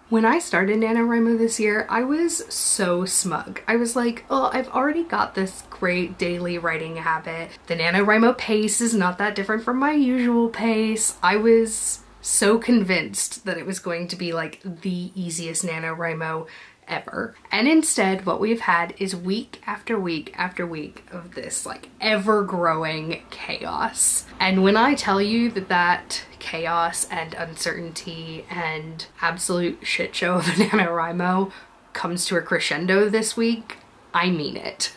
When I started NaNoWriMo this year, I was so smug. I was like, oh, I've already got this great daily writing habit. The NaNoWriMo pace is not that different from my usual pace. I was so convinced that it was going to be like the easiest NaNoWriMo ever. And instead, what we've had is week after week after week of this like ever-growing chaos. And when I tell you that chaos and uncertainty and absolute shit show of a NaNoWriMo comes to a crescendo this week, I mean it.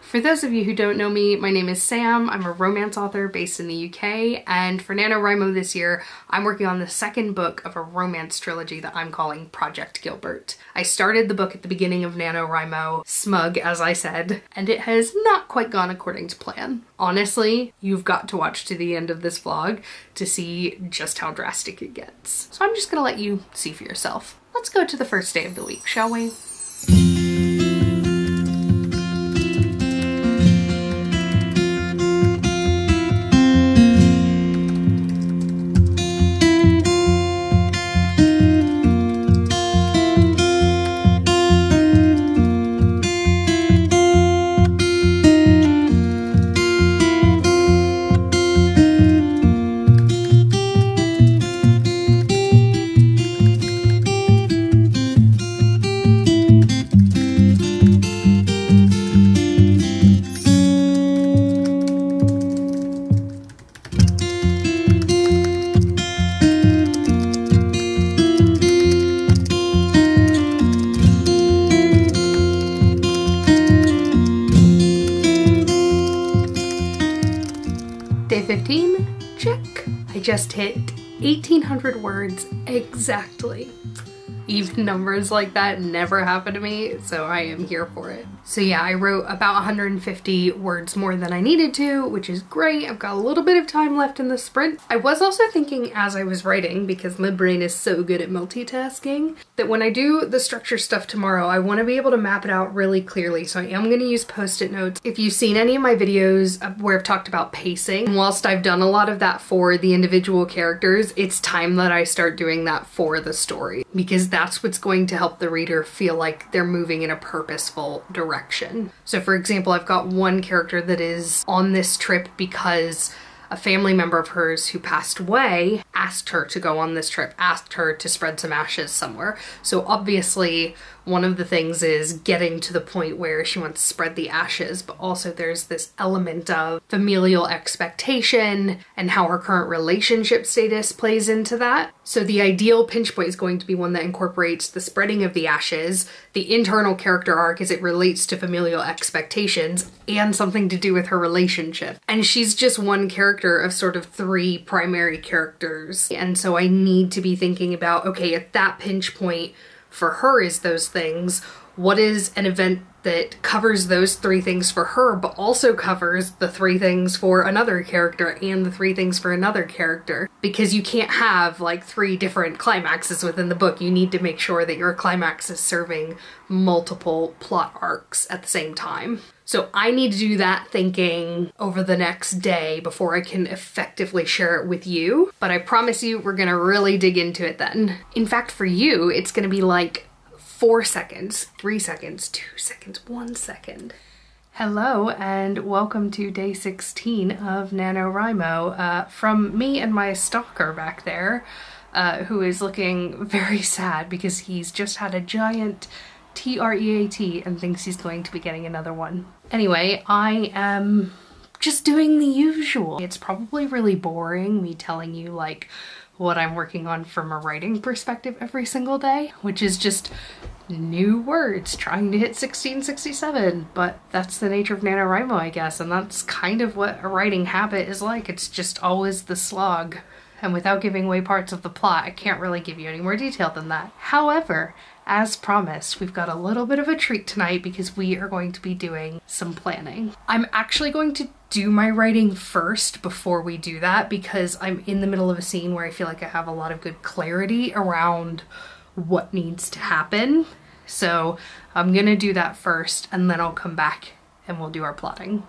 For those of you who don't know me, my name is Sam. I'm a romance author based in the UK, and for NaNoWriMo this year, I'm working on the second book of a romance trilogy that I'm calling Project Gilbert. I started the book at the beginning of NaNoWriMo, smug as I said, and it has not quite gone according to plan. Honestly, you've got to watch to the end of this vlog to see just how drastic it gets. So I'm just gonna let you see for yourself. Let's go to the first day of the week, shall we? Day 15, check. I just hit 1,800 words exactly. Even numbers like that never happen to me, so I am here for it. So yeah, I wrote about 150 words more than I needed to, which is great. I've got a little bit of time left in the sprint. I was also thinking as I was writing, because my brain is so good at multitasking, that when I do the structure stuff tomorrow, I want to be able to map it out really clearly. So I am going to use post-it notes. If you've seen any of my videos where I've talked about pacing, whilst I've done a lot of that for the individual characters, it's time that I start doing that for the story, because that's what's going to help the reader feel like they're moving in a purposeful direction. So for example, I've got one character that is on this trip because a family member of hers who passed away asked her to go on this trip, asked her to spread some ashes somewhere. So obviously one of the things is getting to the point where she wants to spread the ashes, but also there's this element of familial expectation and how her current relationship status plays into that. So the ideal pinch point is going to be one that incorporates the spreading of the ashes, the internal character arc as it relates to familial expectations, and something to do with her relationship. And she's just one character of sort of three primary characters. And so I need to be thinking about, okay, at that pinch point for her is those things, what is an event that covers those three things for her, but also covers the three things for another character and the three things for another character? Because you can't have like three different climaxes within the book. You need to make sure that your climax is serving multiple plot arcs at the same time. So I need to do that thinking over the next day before I can effectively share it with you. But I promise you, we're gonna really dig into it then. In fact, for you, it's gonna be like 4 seconds, 3 seconds, 2 seconds, 1 second. Hello and welcome to day 16 of NaNoWriMo from me and my stalker back there, who is looking very sad because he's just had a giant TREAT and thinks he's going to be getting another one. Anyway, I am just doing the usual. It's probably really boring me telling you like what I'm working on from a writing perspective every single day, which is just new words trying to hit 1667, but that's the nature of NaNoWriMo, I guess, and that's kind of what a writing habit is like. It's just always the slog. And without giving away parts of the plot, I can't really give you any more detail than that. However, as promised, we've got a little bit of a treat tonight because we are going to be doing some planning. I'm actually going to do my writing first before we do that because I'm in the middle of a scene where I feel like I have a lot of good clarity around what needs to happen. So I'm gonna do that first and then I'll come back and we'll do our plotting.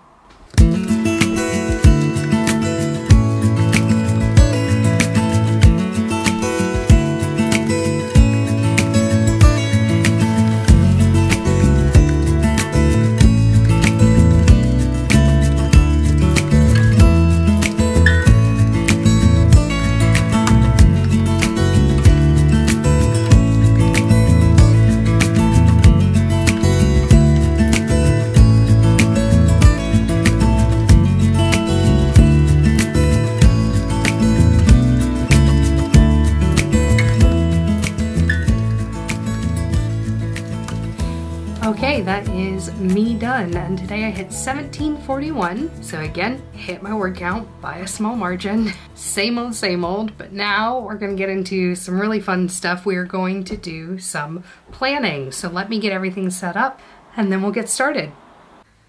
Okay, that is me done, and today I hit 1741, so again, hit my word count by a small margin. Same old, but now we're gonna get into some really fun stuff. We are going to do some planning, so let me get everything set up, and then we'll get started.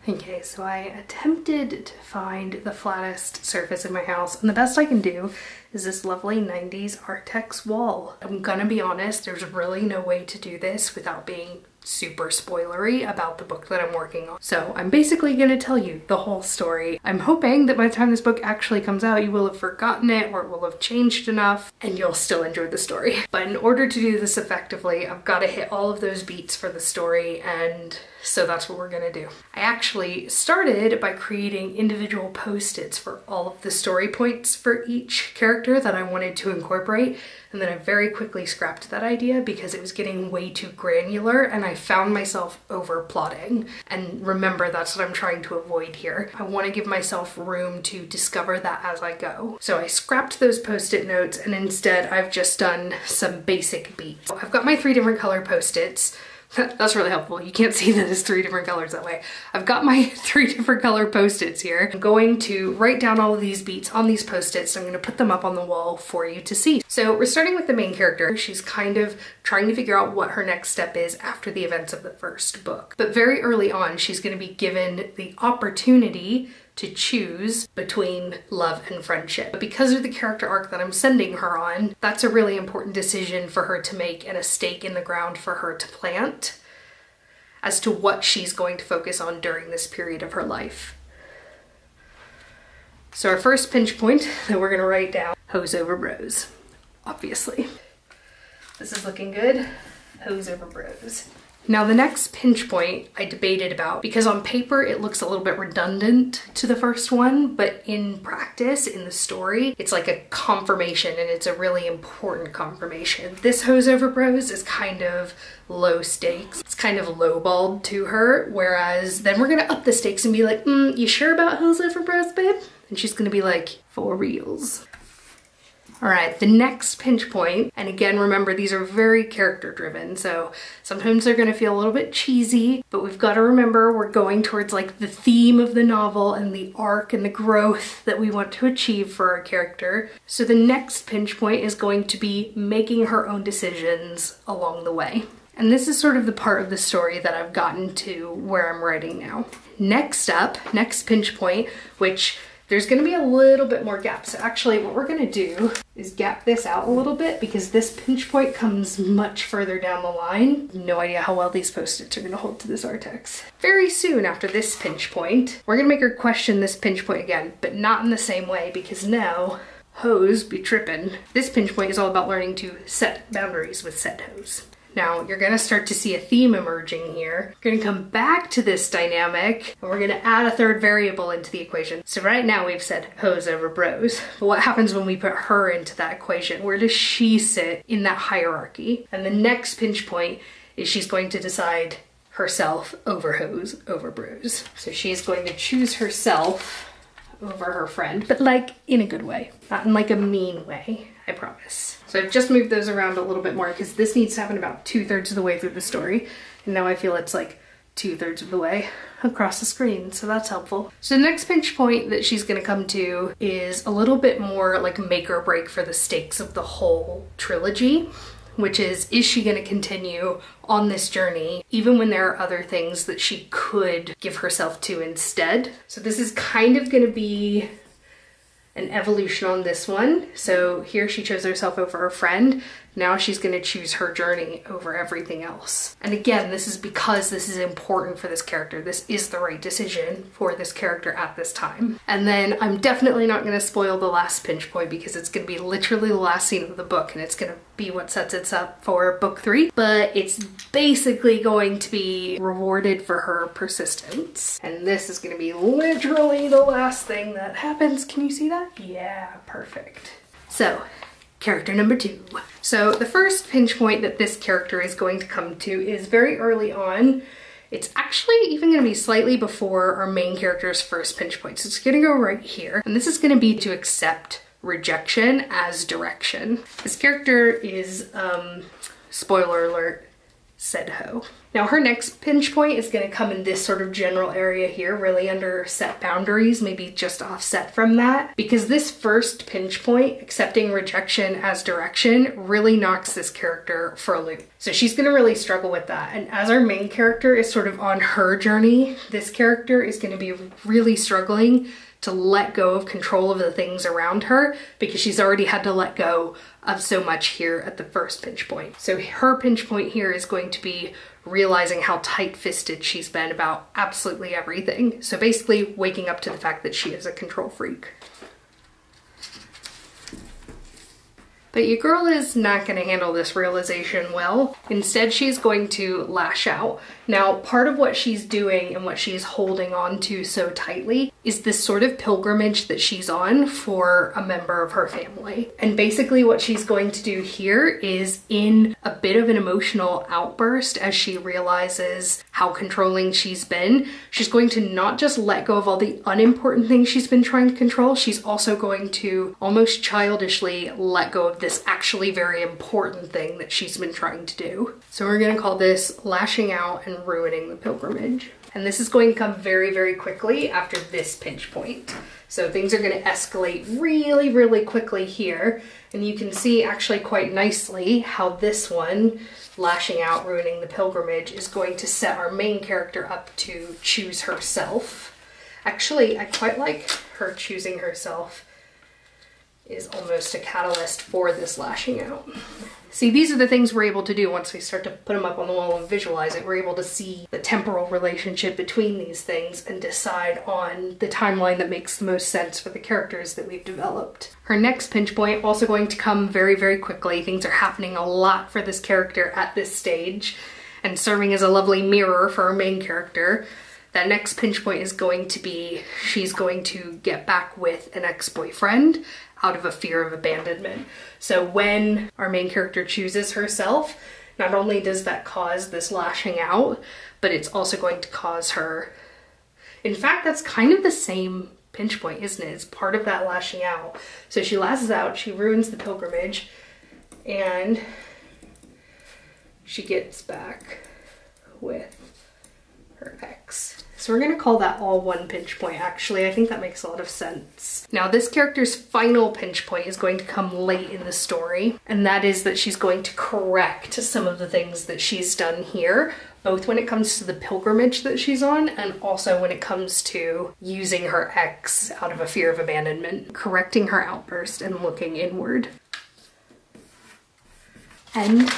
Okay, so I attempted to find the flattest surface in my house, and the best I can do is this lovely 90s Artex wall. I'm gonna be honest, there's really no way to do this without being super spoilery about the book that I'm working on. So I'm basically gonna tell you the whole story. I'm hoping that by the time this book actually comes out, you will have forgotten it or it will have changed enough and you'll still enjoy the story. But in order to do this effectively, I've got to hit all of those beats for the story, and so that's what we're gonna do. I actually started by creating individual post-its for all of the story points for each character that I wanted to incorporate, and then I very quickly scrapped that idea because it was getting way too granular and I found myself over plotting. And remember, that's what I'm trying to avoid here. I want to give myself room to discover that as I go. So I scrapped those post-it notes and instead I've just done some basic beats. I've got my 3 different color post-its. That's really helpful. You can't see that it's 3 different colors that way. I've got my 3 different color post-its here. I'm going to write down all of these beats on these post-its. I'm going to put them up on the wall for you to see. So we're starting with the main character. She's kind of trying to figure out what her next step is after the events of the first book. But very early on, she's going to be given the opportunity to choose between love and friendship. But because of the character arc that I'm sending her on, that's a really important decision for her to make and a stake in the ground for her to plant as to what she's going to focus on during this period of her life. So our first pinch point that we're gonna write down, hose over bros, obviously. This is looking good, hose over bros. Now the next pinch point I debated about because on paper it looks a little bit redundant to the first one, but in practice, in the story, it's like a confirmation and it's a really important confirmation. This hose over bros is kind of low stakes. It's kind of lowballed to her, whereas then we're gonna up the stakes and be like, you sure about hose over bros, babe? And she's gonna be like, for reals. All right, the next pinch point, and again, remember, these are very character driven, so sometimes they're gonna feel a little bit cheesy, but we've gotta remember we're going towards like the theme of the novel and the arc and the growth that we want to achieve for our character. So the next pinch point is going to be making her own decisions along the way. And this is sort of the part of the story that I've gotten to where I'm writing now. Next up, next pinch point, which there's gonna be a little bit more gap. So actually what we're gonna do is gap this out a little bit because this pinch point comes much further down the line. No idea how well these post-its are gonna hold to this Artex. Very soon after this pinch point, we're gonna make her question this pinch point again, but not in the same way because now, hoes be trippin'. This pinch point is all about learning to set boundaries with said hoes. Now, you're gonna start to see a theme emerging here. We're gonna come back to this dynamic, and we're gonna add a third variable into the equation. So right now we've said hoes over bros, but what happens when we put her into that equation? Where does she sit in that hierarchy? And the next pinch point is she's going to decide herself over hoes over bros. So she's going to choose herself over her friend, but like in a good way, not in like a mean way, I promise. So I've just moved those around a little bit more because this needs to happen about 2/3 of the way through the story. And now I feel it's like 2/3 of the way across the screen, so that's helpful. So the next pinch point that she's gonna come to is a little bit more like make or break for the stakes of the whole trilogy, which is she gonna continue on this journey even when there are other things that she could give herself to instead? So this is kind of gonna be an evolution on this one. So here she chose herself over her friend. Now she's gonna choose her journey over everything else. And again, this is because this is important for this character. This is the right decision for this character at this time. And then I'm definitely not gonna spoil the last pinch point because it's gonna be literally the last scene of the book and it's gonna be what sets it up for book 3. But it's basically going to be rewarded for her persistence. And this is gonna be literally the last thing that happens. Can you see that? Yeah, perfect. So, character number 2. So the first pinch point that this character is going to come to is very early on. It's actually even going to be slightly before our main character's first pinch point. So it's going to go right here. And this is going to be to accept rejection as direction. This character is, spoiler alert, said ho. Now her next pinch point is going to come in this sort of general area here, really under set boundaries, maybe just offset from that, because this first pinch point, accepting rejection as direction, really knocks this character for a loop. So she's going to really struggle with that. And as our main character is sort of on her journey, this character is going to be really struggling to let go of control of the things around her because she's already had to let go of so much here at the first pinch point. So her pinch point here is going to be realizing how tight-fisted she's been about absolutely everything. So basically waking up to the fact that she is a control freak. But your girl is not going to handle this realization well. Instead, she's going to lash out. Now, part of what she's doing and what she's holding on to so tightly is this sort of pilgrimage that she's on for a member of her family. And basically what she's going to do here is, in a bit of an emotional outburst as she realizes how controlling she's been, she's going to not just let go of all the unimportant things she's been trying to control, she's also going to almost childishly let go of this actually very important thing that she's been trying to do. So we're going to call this lashing out and ruining the pilgrimage. And this is going to come very, very quickly after this pinch point. So things are going to escalate really, really quickly here. And you can see actually quite nicely how this one, lashing out, ruining the pilgrimage, is going to set our main character up to choose herself. Actually, I quite like her choosing herself is almost a catalyst for this lashing out. See, these are the things we're able to do once we start to put them up on the wall and visualize it. We're able to see the temporal relationship between these things and decide on the timeline that makes the most sense for the characters that we've developed. Her next pinch point also going to come very, very quickly. Things are happening a lot for this character at this stage and serving as a lovely mirror for our main character. That next pinch point is going to be she's going to get back with an ex-boyfriend out of a fear of abandonment. So when our main character chooses herself, not only does that cause this lashing out, but it's also going to cause her... In fact, that's kind of the same pinch point, isn't it? It's part of that lashing out. So she lashes out, she ruins the pilgrimage, and she gets back with her ex. So we're going to call that all one pinch point. Actually, I think that makes a lot of sense. Now, this character's final pinch point is going to come late in the story, and that is that she's going to correct some of the things that she's done here, both when it comes to the pilgrimage that she's on and also when it comes to using her ex out of a fear of abandonment, correcting her outburst and looking inward. And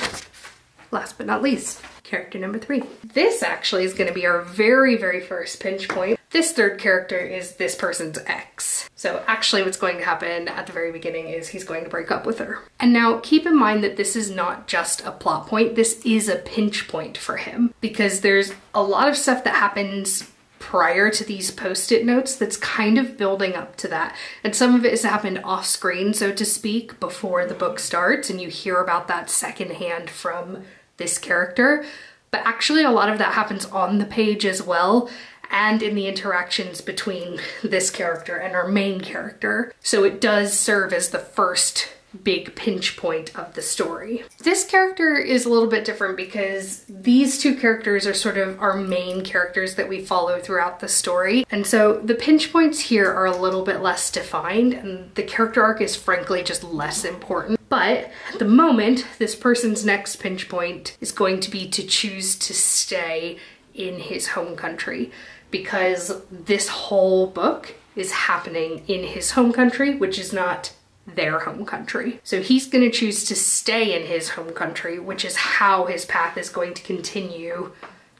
last but not least, character number 3. This actually is going to be our very, very first pinch point. This third character is this person's ex. So actually what's going to happen at the very beginning is he's going to break up with her. And now keep in mind that this is not just a plot point, this is a pinch point for him, because there's a lot of stuff that happens prior to these post-it notes that's kind of building up to that. And some of it has happened off screen, so to speak, before the book starts, and you hear about that secondhand from this character, but actually a lot of that happens on the page as well and in the interactions between this character and our main character. So it does serve as the first big pinch point of the story. This character is a little bit different because these two characters are sort of our main characters that we follow throughout the story. And so the pinch points here are a little bit less defined and the character arc is frankly just less important. But at the moment, this person's next pinch point is going to be to choose to stay in his home country, because this whole book is happening in his home country, which is not their home country. So he's going to choose to stay in his home country, which is how his path is going to continue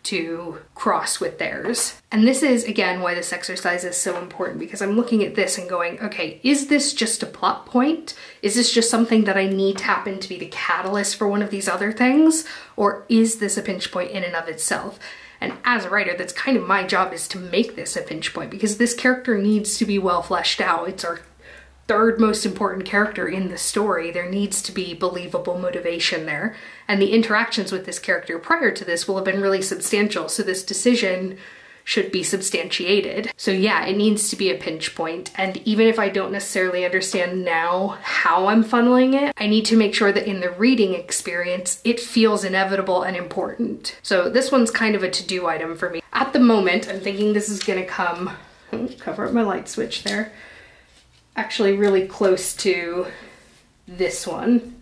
to cross with theirs. And this is, again, why this exercise is so important, because I'm looking at this and going, okay, is this just a plot point? Is this just something that I need to happen to be the catalyst for one of these other things? Or is this a pinch point in and of itself? And as a writer, that's kind of my job, is to make this a pinch point, because this character needs to be well fleshed out. It's our third most important character in the story. There needs to be believable motivation there. And the interactions with this character prior to this will have been really substantial. So this decision should be substantiated. So yeah, it needs to be a pinch point. And even if I don't necessarily understand now how I'm funneling it, I need to make sure that in the reading experience, it feels inevitable and important. So this one's kind of a to-do item for me. At the moment, I'm thinking this is gonna come, cover up my light switch there, actually really close to this one,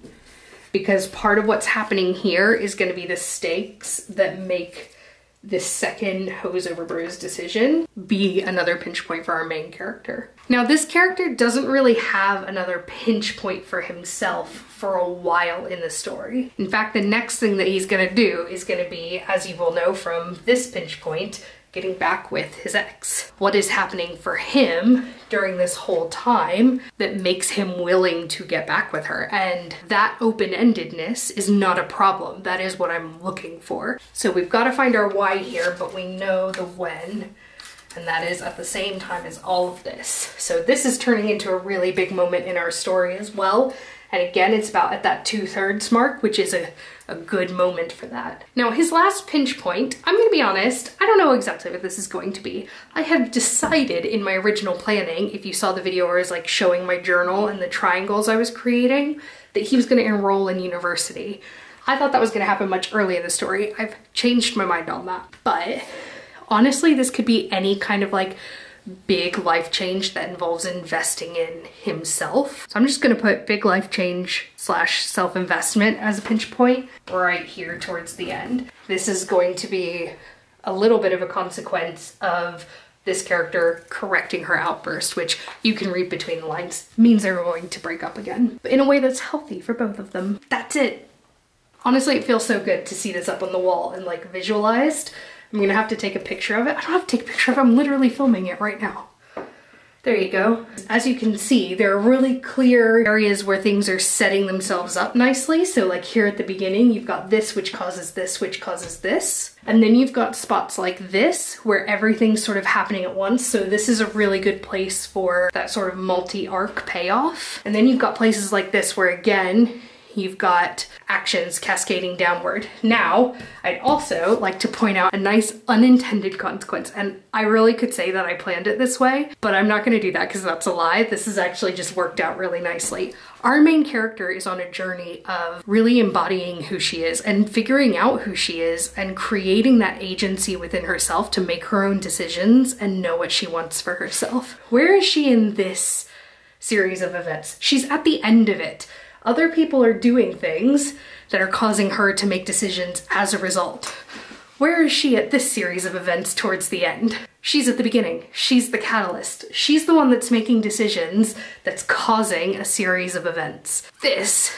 because part of what's happening here is going to be the stakes that make this second hose over bros decision be another pinch point for our main character. Now, this character doesn't really have another pinch point for himself for a while in the story. In fact, the next thing that he's going to do is going to be, as you will know from this pinch point, getting back with his ex. What is happening for him during this whole time that makes him willing to get back with her? And that open-endedness is not a problem. That is what I'm looking for. So we've got to find our why here, but we know the when, and that is at the same time as all of this. So this is turning into a really big moment in our story as well. And again, it's about at that 2/3 mark, which is a good moment for that. Now, his last pinch point, I'm gonna be honest, I don't know exactly what this is going to be. I had decided in my original planning, if you saw the video where I was like showing my journal and the triangles I was creating, that he was gonna enroll in university. I thought that was gonna happen much earlier in the story. I've changed my mind on that. But honestly, this could be any kind of like big life change that involves investing in himself. So I'm just gonna put big life change / self-investment as a pinch point right here towards the end. This is going to be a little bit of a consequence of this character correcting her outburst, which you can read between the lines, means they're going to break up again, but in a way that's healthy for both of them. That's it. Honestly, it feels so good to see this up on the wall and like visualized. I'm gonna have to take a picture of it. I don't have to take a picture of it, I'm literally filming it right now. There you go. As you can see, there are really clear areas where things are setting themselves up nicely. So like here at the beginning, you've got this, which causes this, which causes this. And then you've got spots like this, where everything's sort of happening at once. So this is a really good place for that sort of multi-arc payoff. And then you've got places like this where again, you've got actions cascading downward. Now, I'd also like to point out a nice unintended consequence. And I really could say that I planned it this way, but I'm not gonna do that because that's a lie. This has actually just worked out really nicely. Our main character is on a journey of really embodying who she is and figuring out who she is and creating that agency within herself to make her own decisions and know what she wants for herself. Where is she in this series of events? She's at the end of it. Other people are doing things that are causing her to make decisions as a result. Where is she at this series of events towards the end? She's at the beginning. She's the catalyst. She's the one that's making decisions that's causing a series of events. This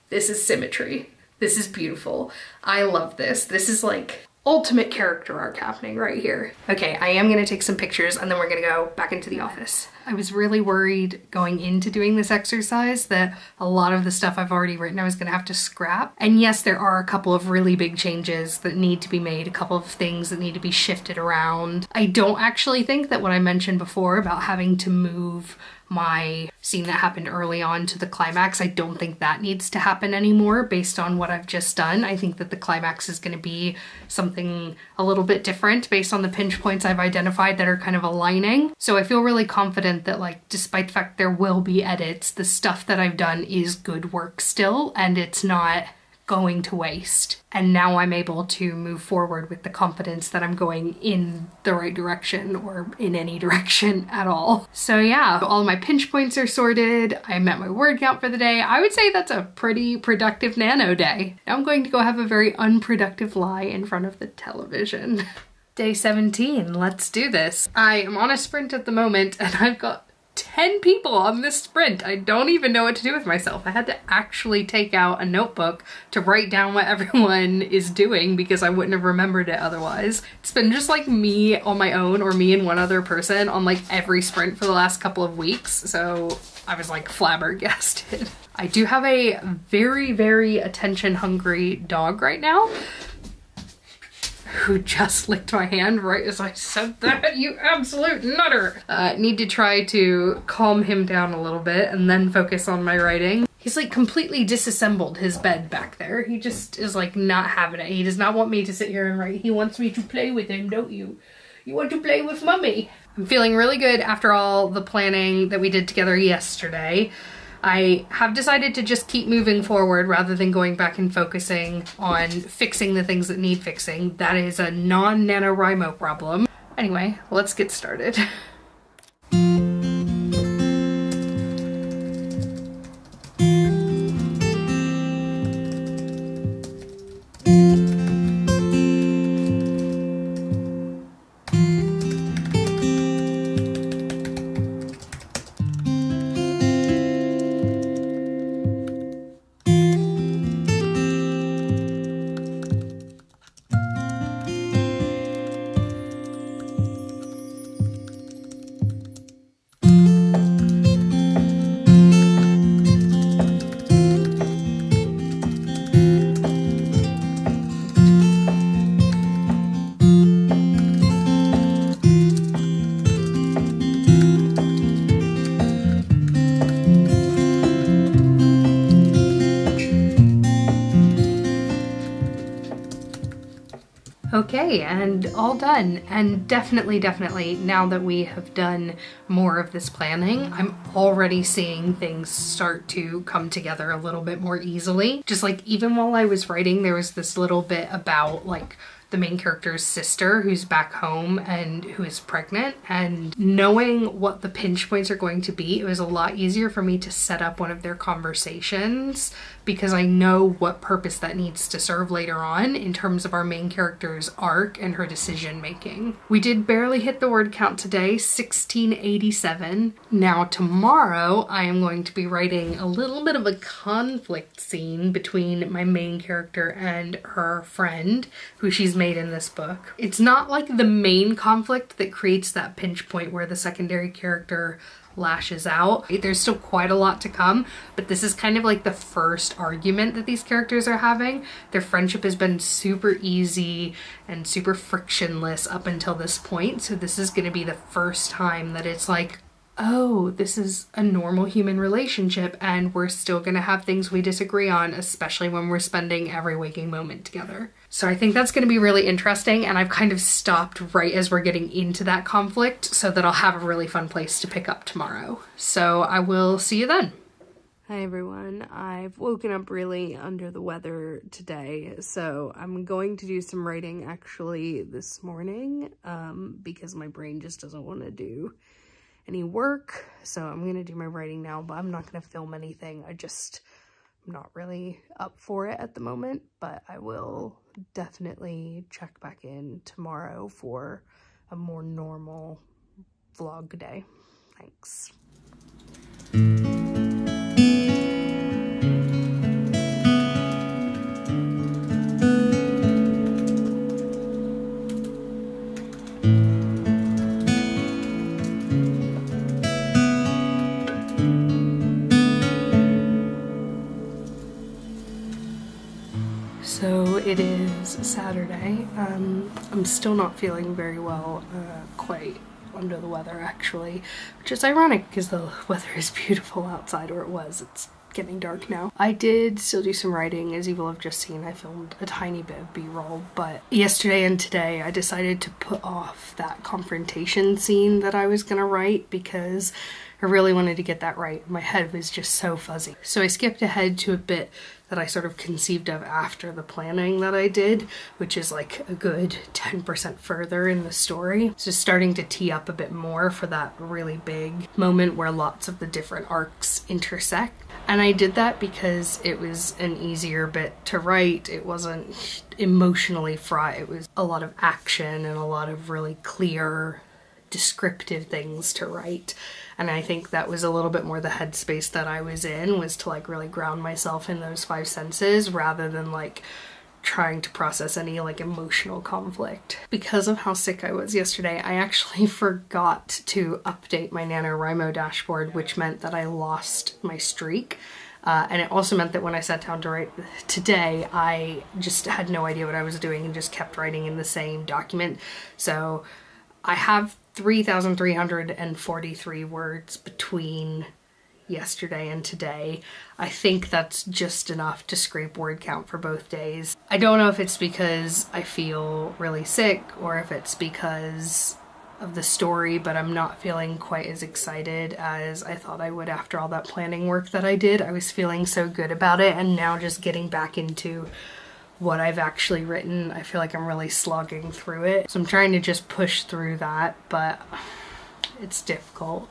is symmetry. This is beautiful. I love this. This is like ultimate character arc happening right here. Okay, I am gonna take some pictures and then we're gonna go back into the office. I was really worried going into doing this exercise that a lot of the stuff I've already written I was gonna have to scrap. And yes, there are a couple of really big changes that need to be made, a couple of things that need to be shifted around. I don't actually think that what I mentioned before about having to move my scene that happened early on to the climax, I don't think that needs to happen anymore based on what I've just done. I think that the climax is going to be something a little bit different based on the pinch points I've identified that are kind of aligning. So I feel really confident that like, despite the fact there will be edits, the stuff that I've done is good work still and it's not going to waste. And now I'm able to move forward with the confidence that I'm going in the right direction or in any direction at all. So yeah, all my pinch points are sorted. I met my word count for the day. I would say that's a pretty productive nano day. Now I'm going to go have a very unproductive lie in front of the television. Day 17, let's do this. I am on a sprint at the moment and I've got 10 people on this sprint. I don't even know what to do with myself. I had to actually take out a notebook to write down what everyone is doing because I wouldn't have remembered it otherwise. It's been just like me on my own or me and one other person on like every sprint for the last couple of weeks. So I was like flabbergasted. I do have a very, very attention hungry dog right now who just licked my hand right as I said that, you absolute nutter. Need to try to calm him down a little bit and then focus on my writing. He's like completely disassembled his bed back there. He just is like not having it. He does not want me to sit here and write. He wants me to play with him, don't you? You want to play with mommy? I'm feeling really good after all the planning that we did together yesterday. I have decided to just keep moving forward rather than going back and focusing on fixing the things that need fixing. That is a non-NaNoWriMo problem. Anyway, let's get started. Okay, and all done. And definitely, now that we have done more of this planning, I'm already seeing things start to come together a little bit more easily. Just like even while I was writing, there was this little bit about like the main character's sister who's back home and who is pregnant, and knowing what the pinch points are going to be, it was a lot easier for me to set up one of their conversations because I know what purpose that needs to serve later on in terms of our main character's arc and her decision making. We did barely hit the word count today, 1687. Now tomorrow I am going to be writing a little bit of a conflict scene between my main character and her friend who she's made in this book. It's not like the main conflict that creates that pinch point where the secondary character lashes out. There's still quite a lot to come, but this is kind of like the first argument that these characters are having. Their friendship has been super easy and super frictionless up until this point, so this is going to be the first time that it's like, oh, this is a normal human relationship and we're still gonna have things we disagree on, especially when we're spending every waking moment together. So I think that's gonna be really interesting, and I've kind of stopped right as we're getting into that conflict so that I'll have a really fun place to pick up tomorrow. So I will see you then. Hi everyone, I've woken up really under the weather today, so I'm going to do some writing actually this morning because my brain just doesn't want to do any work, so I'm gonna do my writing now, but I'm not gonna film anything. I'm not really up for it at the moment, but I will definitely check back in tomorrow for a more normal vlog day. Thanks. So it is Saturday. I'm still not feeling very well, quite under the weather actually, which is ironic because the weather is beautiful outside, or it was. It's getting dark now. I did still do some writing, as you will have just seen. I filmed a tiny bit of B-roll, but yesterday and today I decided to put off that confrontation scene that I was gonna write because I really wanted to get that right. My head was just so fuzzy. So I skipped ahead to a bit that I sort of conceived of after the planning that I did, which is like a good 10% further in the story. So starting to tee up a bit more for that really big moment where lots of the different arcs intersect. And I did that because it was an easier bit to write. It wasn't emotionally fraught. It was a lot of action and a lot of really clear, descriptive things to write. And I think that was a little bit more the headspace that I was in, was to like really ground myself in those 5 senses rather than like trying to process any like emotional conflict. Because of how sick I was yesterday, I actually forgot to update my NaNoWriMo dashboard, which meant that I lost my streak. And it also meant that when I sat down to write today, I just had no idea what I was doing and just kept writing in the same document. So I have 3,343 words between yesterday and today. I think that's just enough to scrape word count for both days. I don't know if it's because I feel really sick or if it's because of the story, but I'm not feeling quite as excited as I thought I would after all that planning work that I did. I was feeling so good about it, and now just getting back into what I've actually written, I feel like I'm really slogging through it. So I'm trying to just push through that, but it's difficult.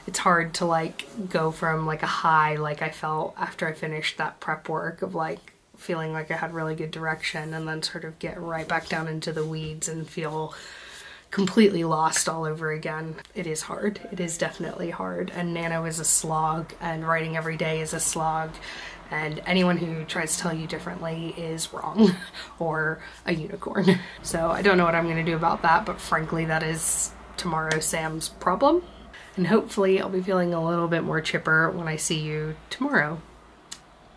It's hard to like go from like a high like I felt after I finished that prep work of like feeling like I had really good direction, and then sort of get right back down into the weeds and feel completely lost all over again. It is hard. It is definitely hard. And Nano is a slog, and writing every day is a slog. And anyone who tries to tell you differently is wrong or a unicorn. So I don't know what I'm going to do about that, but frankly, that is tomorrow Sam's problem. And hopefully I'll be feeling a little bit more chipper when I see you tomorrow.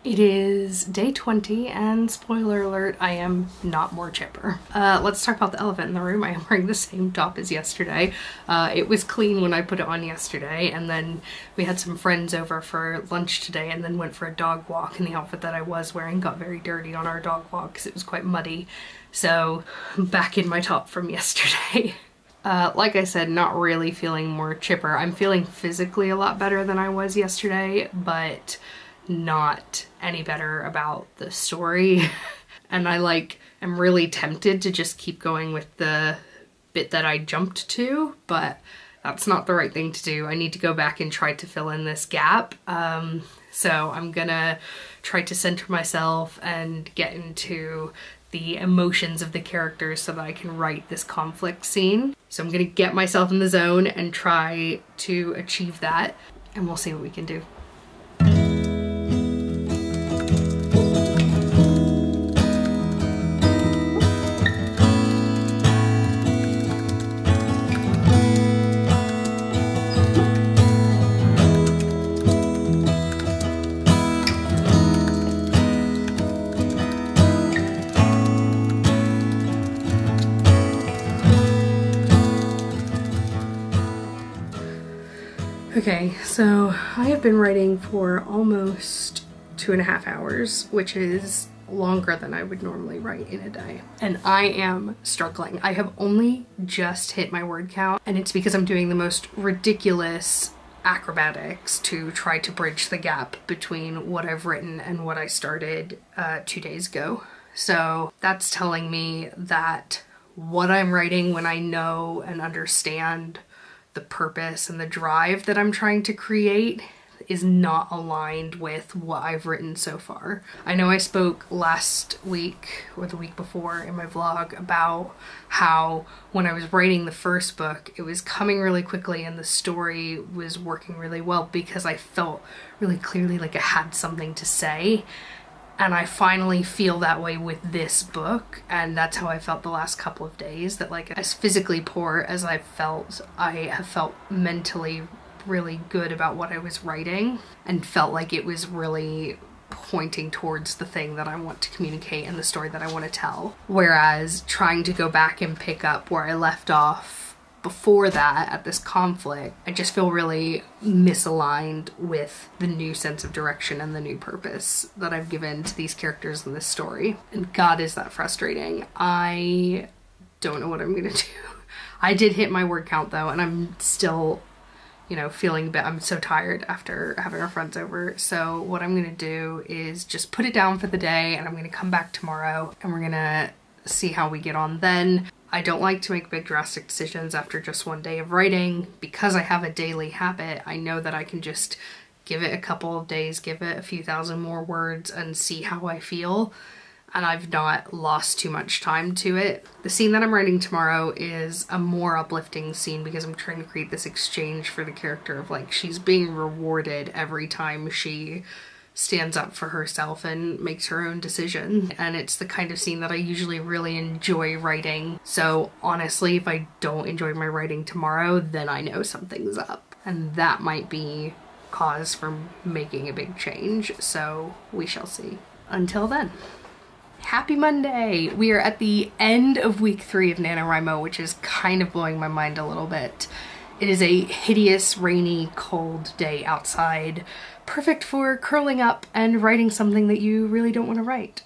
It is day 20, and spoiler alert, I am not more chipper. Let's talk about the elephant in the room. I am wearing the same top as yesterday. It was clean when I put it on yesterday, and then we had some friends over for lunch today and then went for a dog walk, and the outfit that I was wearing got very dirty on our dog walk because it was quite muddy. So I'm back in my top from yesterday. Like I said, not really feeling more chipper. I'm feeling physically a lot better than I was yesterday, but not any better about the story. And I am really tempted to just keep going with the bit that I jumped to, but that's not the right thing to do. I need to go back and try to fill in this gap. So I'm gonna try to center myself and get into the emotions of the characters so that I can write this conflict scene. So I'm gonna get myself in the zone and try to achieve that, and we'll see what we can do. Okay, so I have been writing for almost 2.5 hours, which is longer than I would normally write in a day. And I am struggling. I have only just hit my word count, and it's because I'm doing the most ridiculous acrobatics to try to bridge the gap between what I've written and what I started 2 days ago. So that's telling me that what I'm writing, when I know and understand the purpose and the drive that I'm trying to create, is not aligned with what I've written so far. I know I spoke last week or the week before in my vlog about how when I was writing the first book, it was coming really quickly and the story was working really well because I felt really clearly like I had something to say. And I finally feel that way with this book, and that's how I felt the last couple of days, that like as physically poor as I have felt mentally really good about what I was writing and felt like it was really pointing towards the thing that I want to communicate and the story that I want to tell. Whereas trying to go back and pick up where I left off before that at this conflict, I just feel really misaligned with the new sense of direction and the new purpose that I've given to these characters in this story. And God, is that frustrating. I don't know what I'm gonna do. I did hit my word count though, and I'm still, you know, feeling a bit, I'm so tired after having our friends over. So what I'm gonna do is just put it down for the day, and I'm gonna come back tomorrow and we're gonna see how we get on then. I don't like to make big drastic decisions after just one day of writing. Because I have a daily habit, I know that I can just give it a couple of days, give it a few thousand more words and see how I feel. And I've not lost too much time to it. The scene that I'm writing tomorrow is a more uplifting scene because I'm trying to create this exchange for the character of like, she's being rewarded every time she stands up for herself and makes her own decision. And it's the kind of scene that I usually really enjoy writing. So honestly, if I don't enjoy my writing tomorrow, then I know something's up. And that might be cause for making a big change. So we shall see. Until then, happy Monday! We are at the end of week 3 of NaNoWriMo, which is kind of blowing my mind a little bit. It is a hideous, rainy, cold day outside, perfect for curling up and writing something that you really don't want to write.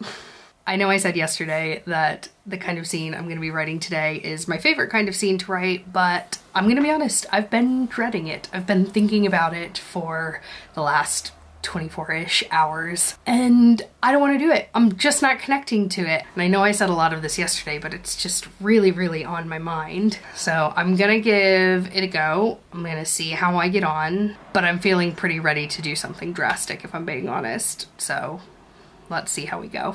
I know I said yesterday that the kind of scene I'm going to be writing today is my favorite kind of scene to write, but I'm going to be honest, I've been dreading it. I've been thinking about it for the last 24-ish hours, and I don't want to do it. I'm just not connecting to it. And I know I said a lot of this yesterday, but it's just really, really on my mind. So I'm gonna give it a go. I'm gonna see how I get on, but I'm feeling pretty ready to do something drastic if I'm being honest. So let's see how we go.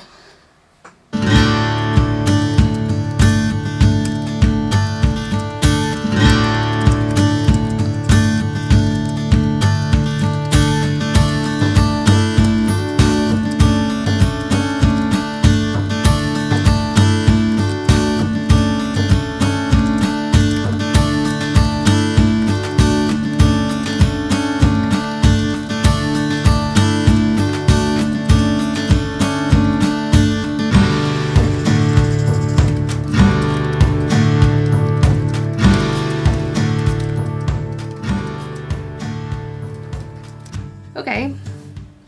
Okay,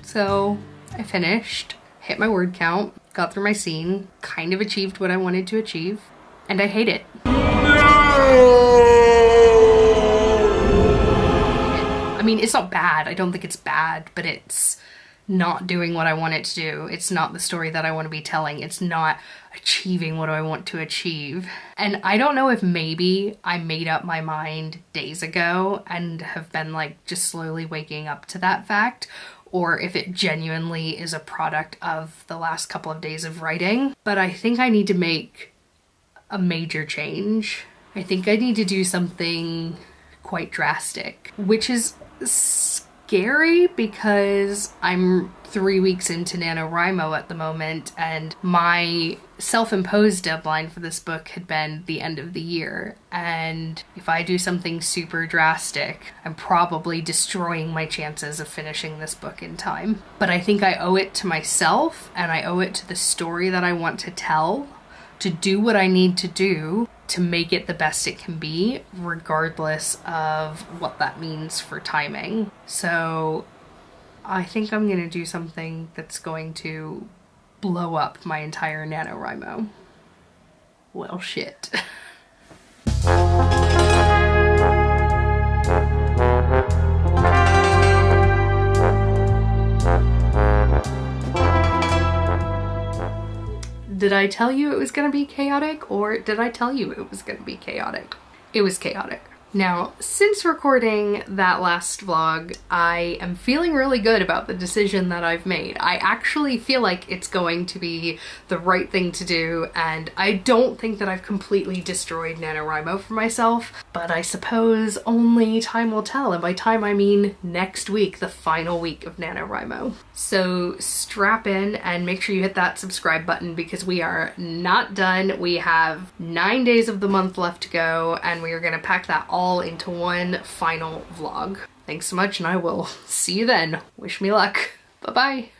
so I finished, hit my word count, got through my scene, kind of achieved what I wanted to achieve, and I hate it. I mean, it's not bad. I don't think it's bad, but it's not doing what I want it to do. It's not the story that I want to be telling. It's not achieving what I want to achieve. And I don't know if maybe I made up my mind days ago and have been like just slowly waking up to that fact, or if it genuinely is a product of the last couple of days of writing. But I think I need to make a major change. I think I need to do something quite drastic, which is scary because I'm 3 weeks into NaNoWriMo at the moment, and my self-imposed deadline for this book had been the end of the year. And if I do something super drastic, I'm probably destroying my chances of finishing this book in time. But I think I owe it to myself, and I owe it to the story that I want to tell, to do what I need to do to make it the best it can be, regardless of what that means for timing. So I think I'm gonna do something that's going to blow up my entire NaNoWriMo. Well, shit. Did I tell you it was gonna be chaotic, or did I tell you it was gonna be chaotic? It was chaotic. Now, since recording that last vlog, I am feeling really good about the decision that I've made. I actually feel like it's going to be the right thing to do, and I don't think that I've completely destroyed NaNoWriMo for myself, but I suppose only time will tell, and by time I mean next week, the final week of NaNoWriMo. So strap in and make sure you hit that subscribe button because we are not done. We have 9 days of the month left to go, and we are gonna pack that all into one final vlog. Thanks so much, and I will see you then. Wish me luck. Bye-bye.